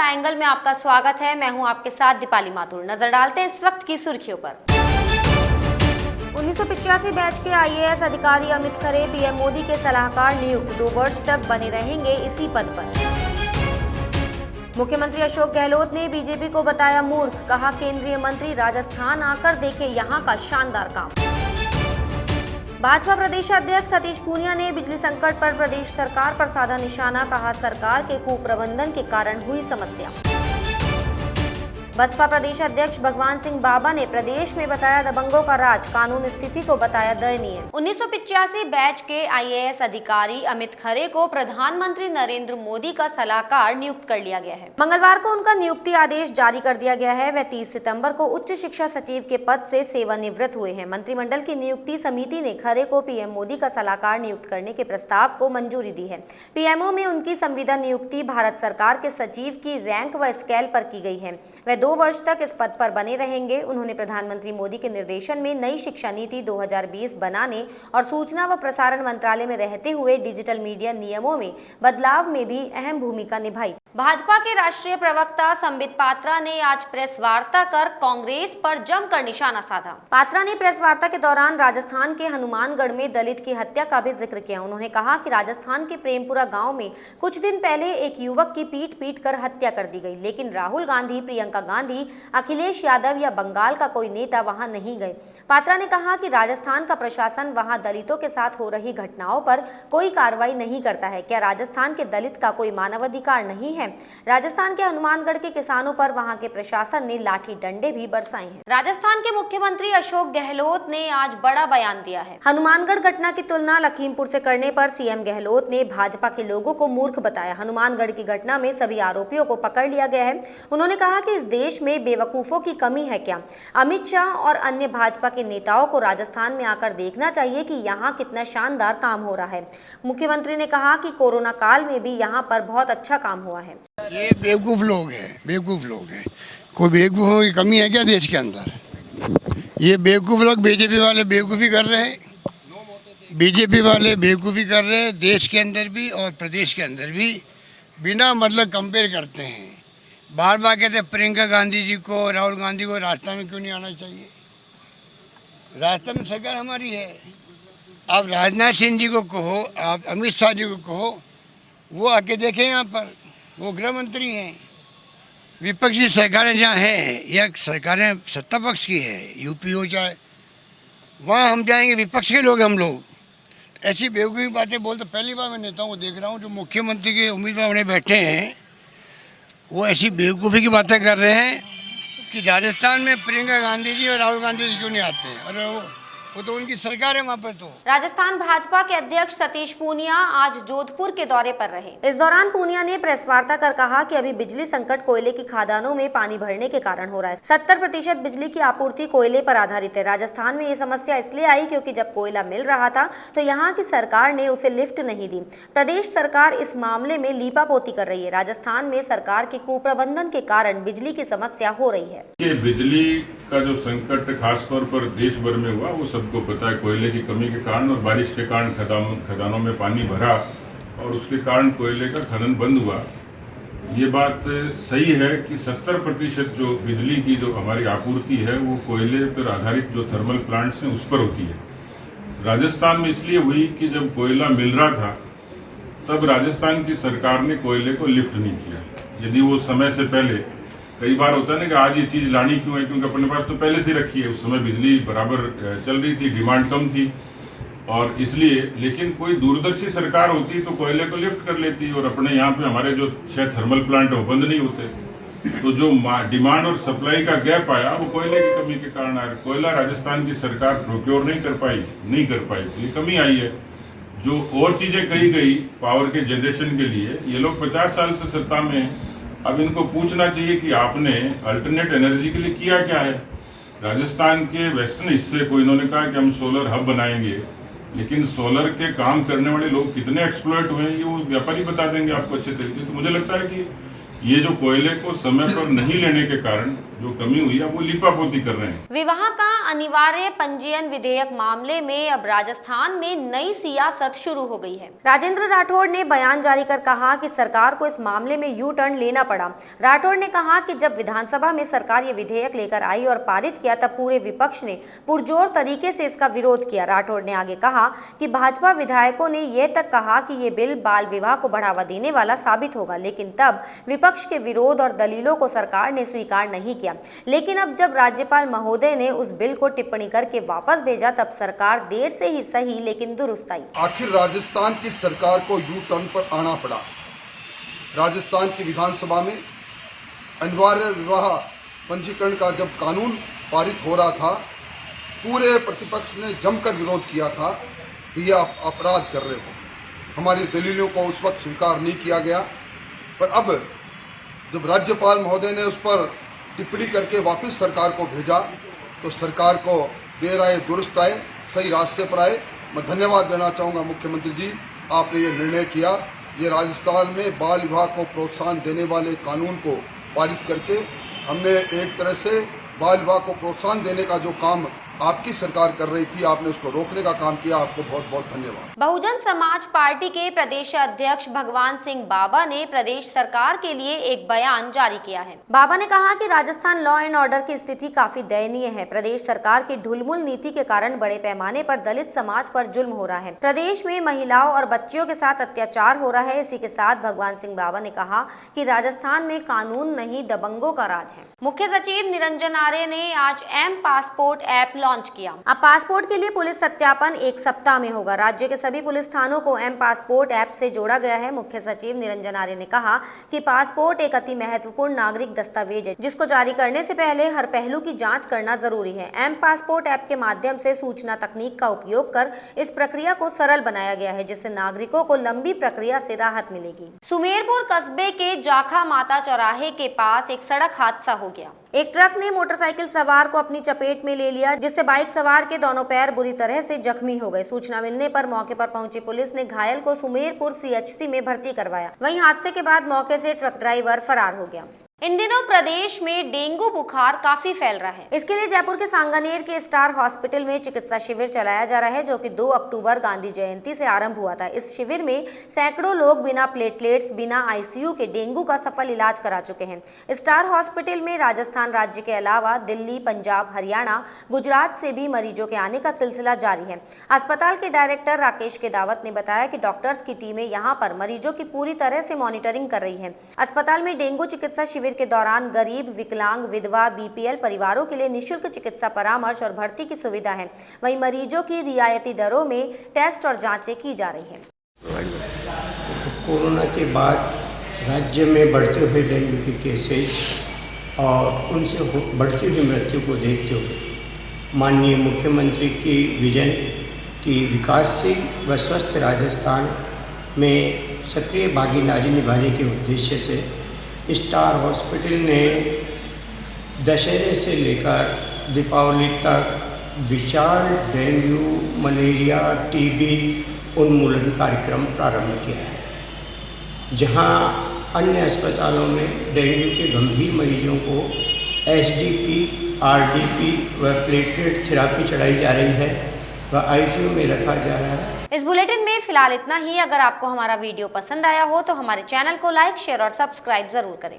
Angle में आपका स्वागत है। मैं हूं आपके साथ दीपाली माथुर। नजर डालते हैं इस वक्त की सुर्खियों पर। 1985 बैच के आईएएस अधिकारी अमित खरे पीएम मोदी के सलाहकार नियुक्त, 2 वर्ष तक बने रहेंगे इसी पद पर। मुख्यमंत्री अशोक गहलोत ने बीजेपी को बताया मूर्ख, कहा केंद्रीय मंत्री राजस्थान आकर देखे यहां का शानदार काम। भाजपा प्रदेश अध्यक्ष सतीश पूनिया ने बिजली संकट पर प्रदेश सरकार पर साधा निशाना, कहा सरकार के कुप्रबंधन के कारण हुई समस्या। बसपा प्रदेश अध्यक्ष भगवान सिंह बाबा ने प्रदेश में बताया दबंगों का राज, कानून स्थिति को बताया दयनीय। 1985 बैच के आईएएस अधिकारी अमित खरे को प्रधानमंत्री नरेंद्र मोदी का सलाहकार नियुक्त कर लिया गया है। मंगलवार को उनका नियुक्ति आदेश जारी कर दिया गया है। वह 30 सितंबर को उच्च शिक्षा सचिव के पद से सेवानिवृत्त हुए हैं। मंत्रिमंडल की नियुक्ति समिति ने खरे को पीएम मोदी का सलाहकार नियुक्त करने के प्रस्ताव को मंजूरी दी है। पीएमओ में उनकी संविदा नियुक्ति भारत सरकार के सचिव की रैंक व स्केल पर की गई है। वह 2 वर्ष तक इस पद पर बने रहेंगे। उन्होंने प्रधानमंत्री मोदी के निर्देशन में नई शिक्षा नीति 2020 बनाने और सूचना व प्रसारण मंत्रालय में रहते हुए डिजिटल मीडिया नियमों में बदलाव में भी अहम भूमिका निभाई। भाजपा के राष्ट्रीय प्रवक्ता संबित पात्रा ने आज प्रेस वार्ता कर कांग्रेस पर जमकर निशाना साधा। पात्रा ने प्रेस वार्ता के दौरान राजस्थान के हनुमानगढ़ में दलित की हत्या का भी जिक्र किया। उन्होंने कहा कि राजस्थान के प्रेमपुरा गांव में कुछ दिन पहले एक युवक की पीट कर हत्या कर दी गई, लेकिन राहुल गांधी, प्रियंका गांधी, अखिलेश यादव या बंगाल का कोई नेता वहां नहीं गए। पात्रा ने कहा कि राजस्थान का प्रशासन वहां दलितों के साथ हो रही घटनाओं पर कोई कार्रवाई नहीं करता है। क्या राजस्थान के दलित का कोई मानवाधिकार नहीं है? राजस्थान के हनुमानगढ़ के किसानों पर वहां के प्रशासन ने लाठी डंडे भी बरसाए हैं। राजस्थान के मुख्यमंत्री अशोक गहलोत ने आज बड़ा बयान दिया है। हनुमानगढ़ घटना की तुलना लखीमपुर से करने पर सीएम गहलोत ने भाजपा के लोगों को मूर्ख बताया। हनुमानगढ़ की घटना में सभी आरोपियों को पकड़ लिया गया है। उन्होंने कहा कि इस देश में बेवकूफों की कमी है क्या? अमित शाह और अन्य भाजपा के नेताओं को राजस्थान में आकर देखना चाहिए कि यहाँ कितना शानदार काम हो रहा है। मुख्यमंत्री ने कहा कि कोरोना काल में भी यहाँ पर बहुत अच्छा काम हुआ है। ये बेवकूफ़ लोग हैं। कोई बेवकूफ़ों की कमी है क्या देश के अंदर? ये बेवकूफ़ लोग बीजेपी वाले बेवकूफ़ी कर रहे हैं। बीजेपी वाले बेवकूफ़ी कर रहे हैं देश के अंदर भी और प्रदेश के अंदर भी, बिना मतलब कंपेयर करते हैं। बार बार कहते हैं प्रियंका गांधी जी को, राहुल गांधी को राजस्थान में क्यों नहीं आना चाहिए? राजस्थान में सरकार हमारी है। आप राजनाथ सिंह जी को कहो, आप अमित शाह जी को कहो, वो आके देखें यहाँ पर, वो गृह मंत्री हैं। विपक्षी सरकारें जहाँ हैं या सरकारें सत्ता पक्ष की है, यूपी हो चाहे, वहाँ हम जाएंगे, विपक्ष के लोग हम लोग ऐसी बेवकूफ़ी बातें बोलते। पहली बार मैं नेताओं को देख रहा हूँ जो मुख्यमंत्री के उम्मीदवार बने बैठे हैं, वो ऐसी बेवकूफ़ी की बातें कर रहे हैं कि राजस्थान में प्रियंका गांधी जी और राहुल गांधी जी क्यों नहीं आते हैं? अरे वो तो उनकी सरकार है वहाँ पर। तो राजस्थान भाजपा के अध्यक्ष सतीश पूनिया आज जोधपुर के दौरे पर रहे। इस दौरान पूनिया ने प्रेस वार्ता कर कहा कि अभी बिजली संकट कोयले की खदानों में पानी भरने के कारण हो रहा है। 70% बिजली की आपूर्ति कोयले पर आधारित है। राजस्थान में ये समस्या इसलिए आई क्योंकि जब कोयला मिल रहा था तो यहाँ की सरकार ने उसे लिफ्ट नहीं दी। प्रदेश सरकार इस मामले में लीपापोती कर रही है। राजस्थान में सरकार के कुप्रबंधन के कारण बिजली की समस्या हो रही है। बिजली का जो संकट खासतौर पर देश भर में हुआ वो सबको पता है। कोयले की कमी के कारण और बारिश के कारण खदानों में पानी भरा और उसके कारण कोयले का खनन बंद हुआ। ये बात सही है कि 70% जो बिजली की जो हमारी आपूर्ति है वो कोयले पर आधारित जो थर्मल प्लांट्स हैं उस पर होती है। राजस्थान में इसलिए हुई कि जब कोयला मिल रहा था तब राजस्थान की सरकार ने कोयले को लिफ्ट नहीं किया। यदि वो समय से पहले, कई बार होता है ना कि आज ये चीज़ लानी क्यों है, क्योंकि अपने पास तो पहले से रखी है। उस समय बिजली बराबर चल रही थी, डिमांड कम थी और इसलिए, लेकिन कोई दूरदर्शी सरकार होती तो कोयले को लिफ्ट कर लेती और अपने यहाँ पे हमारे जो 6 थर्मल प्लांट है वो बंद नहीं होते। तो जो डिमांड और सप्लाई का गैप आया वो कोयले की कमी के कारण आया। कोयला राजस्थान की सरकार प्रोक्योर नहीं कर पाई, तो ये कमी आई है। जो और चीज़ें कही गई पावर के जनरेशन के लिए, ये लोग 50 साल से सत्ता में हैं। अब इनको पूछना चाहिए कि आपने अल्टरनेट एनर्जी के लिए किया क्या है। राजस्थान के वेस्टर्न हिस्से को इन्होंने कहा कि हम सोलर हब बनाएंगे, लेकिन सोलर के काम करने वाले लोग कितने एक्सप्लॉइट हुए हैं ये वो व्यापारी बता देंगे आपको अच्छे तरीके। तो मुझे लगता है कि ये जो कोयले को समय पर नहीं लेने के कारण जो कमी हुई है वो लिपापोती कर रहे हैं। विवाह का अनिवार्य पंजीयन विधेयक मामले में अब राजस्थान में नई सियासत शुरू हो गई है। राजेंद्र राठौड़ ने बयान जारी कर कहा कि सरकार को इस मामले में यू टर्न लेना पड़ा। राठौड़ ने कहा कि जब विधानसभा में सरकार ये विधेयक लेकर आई और पारित किया तब पूरे विपक्ष ने पुरजोर तरीके से इसका विरोध किया। राठौड़ ने आगे कहा कि भाजपा विधायकों ने यह तक कहा कि ये बिल बाल विवाह को बढ़ावा देने वाला साबित होगा, लेकिन तब विपक्ष के विरोध और दलीलों को सरकार ने स्वीकार नहीं किया। लेकिन अब जब राज्यपाल महोदय ने उस बिल को टिप्पणी करके वापस भेजा तब सरकार देर से ही सही लेकिन दुरुस्त आई। आखिर राजस्थान की सरकार को यू टर्न पर आना पड़ा। राजस्थान की विधानसभा में अनिवार्य विवाह पंजीकरण का जब कानून पारित हो रहा था, पूरे प्रतिपक्ष ने जमकर विरोध किया था कि यह आप अपराध कर रहे हो। हमारी दलीलों को उस वक्त स्वीकार नहीं किया गया, पर अब जब राज्यपाल महोदय ने उस पर टिप्पणी करके वापस सरकार को भेजा तो सरकार को देर आए दुरुस्त आए, सही रास्ते पर आए। मैं धन्यवाद देना चाहूँगा मुख्यमंत्री जी, आपने ये निर्णय किया। ये राजस्थान में बाल विवाह को प्रोत्साहन देने वाले कानून को पारित करके हमने एक तरह से बाल विवाह को प्रोत्साहन देने का जो काम आपकी सरकार कर रही थी, आपने उसको रोकने का काम किया। आपको बहुत बहुत धन्यवाद। बहुजन समाज पार्टी के प्रदेश अध्यक्ष भगवान सिंह बाबा ने प्रदेश सरकार के लिए एक बयान जारी किया है। बाबा ने कहा कि राजस्थान लॉ एंड ऑर्डर की स्थिति काफी दयनीय है। प्रदेश सरकार की ढुलमुल नीति के कारण बड़े पैमाने पर दलित समाज पर जुल्म हो रहा है। प्रदेश में महिलाओं और बच्चियों के साथ अत्याचार हो रहा है। इसी के साथ भगवान सिंह बाबा ने कहा कि राजस्थान में कानून नहीं दबंगों का राज है। मुख्य सचिव निरंजन आर्य ने आज एम पासपोर्ट ऐप लॉन्च किया। अब पासपोर्ट के लिए पुलिस सत्यापन एक सप्ताह में होगा। राज्य के सभी पुलिस थानों को एम पासपोर्ट ऐप से जोड़ा गया है। मुख्य सचिव निरंजन आर्य ने कहा कि पासपोर्ट एक अति महत्वपूर्ण नागरिक दस्तावेज है, जिसको जारी करने से पहले हर पहलू की जांच करना जरूरी है। एम पासपोर्ट ऐप के माध्यम से सूचना तकनीक का उपयोग कर इस प्रक्रिया को सरल बनाया गया है, जिससे नागरिकों को लंबी प्रक्रिया से राहत मिलेगी। सुमेरपुर कस्बे के जाखा माता चौराहे के पास एक सड़क हादसा हो गया। एक ट्रक ने मोटरसाइकिल सवार को अपनी चपेट में ले लिया, जिससे बाइक सवार के दोनों पैर बुरी तरह से जख्मी हो गए। सूचना मिलने पर मौके पर पहुंची पुलिस ने घायल को सुमेरपुर सीएचसी में भर्ती करवाया। वहीं हादसे के बाद मौके से ट्रक ड्राइवर फरार हो गया। इन दिनों प्रदेश में डेंगू बुखार काफी फैल रहा है। इसके लिए जयपुर के सांगानेर के स्टार हॉस्पिटल में चिकित्सा शिविर चलाया जा रहा है, जो कि 2 अक्टूबर गांधी जयंती से आरंभ हुआ था। इस शिविर में सैकड़ों लोग बिना प्लेटलेट्स, बिना आईसीयू के डेंगू का सफल इलाज करा चुके हैं। स्टार हॉस्पिटल में राजस्थान राज्य के अलावा दिल्ली, पंजाब, हरियाणा, गुजरात से भी मरीजों के आने का सिलसिला जारी है। अस्पताल के डायरेक्टर राकेश केदावत ने बताया कि डॉक्टर्स की टीमें यहाँ पर मरीजों की पूरी तरह से मॉनिटरिंग कर रही है। अस्पताल में डेंगू चिकित्सा शिविर के दौरान गरीब, विकलांग, विधवा, बीपीएल परिवारों के लिए निःशुल्क चिकित्सा परामर्श और भर्ती की सुविधा है। वहीं मरीजों की रियायती दरों में टेस्ट और जांचें की जा रही हैं। कोरोना के बाद राज्य में बढ़ते हुए डेंगू के केसेस और उनसे बढ़ती हुई मृत्यु को देखते हुए माननीय मुख्यमंत्री की विजन की विकासशील व स्वस्थ राजस्थान में सक्रिय भागीदारी निभाने के उद्देश्य से स्टार हॉस्पिटल ने दशहरे से लेकर दीपावली तक विशाल डेंगू, मलेरिया, टीबी उन्मूलन कार्यक्रम प्रारंभ किया है, जहां अन्य अस्पतालों में डेंगू के गंभीर मरीजों को एसडीपी, आरडीपी व प्लेटलेट थेरापी चढ़ाई जा रही है व आईसीयू में रखा जा रहा है। इस बुलेटिन में फिलहाल इतना ही। अगर आपको हमारा वीडियो पसंद आया हो तो हमारे चैनल को लाइक, शेयर और सब्सक्राइब जरूर करें।